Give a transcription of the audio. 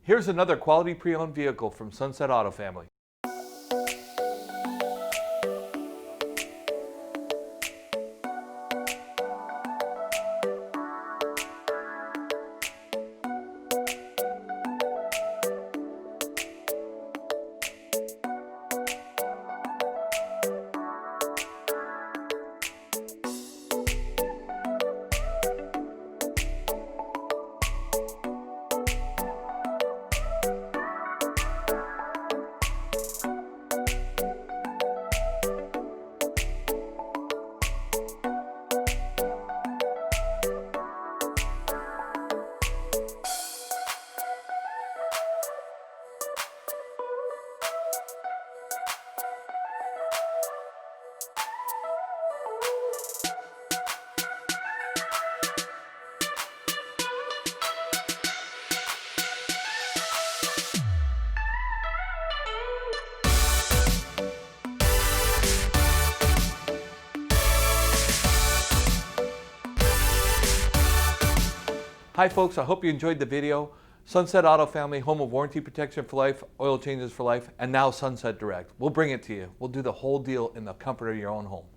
Here's another quality pre-owned vehicle from Sunset Auto Family. Hi folks, I hope you enjoyed the video. Sunset Auto Family, home of warranty protection for life, oil changes for life, and now Sunset Direct. We'll bring it to you. We'll do the whole deal in the comfort of your own home.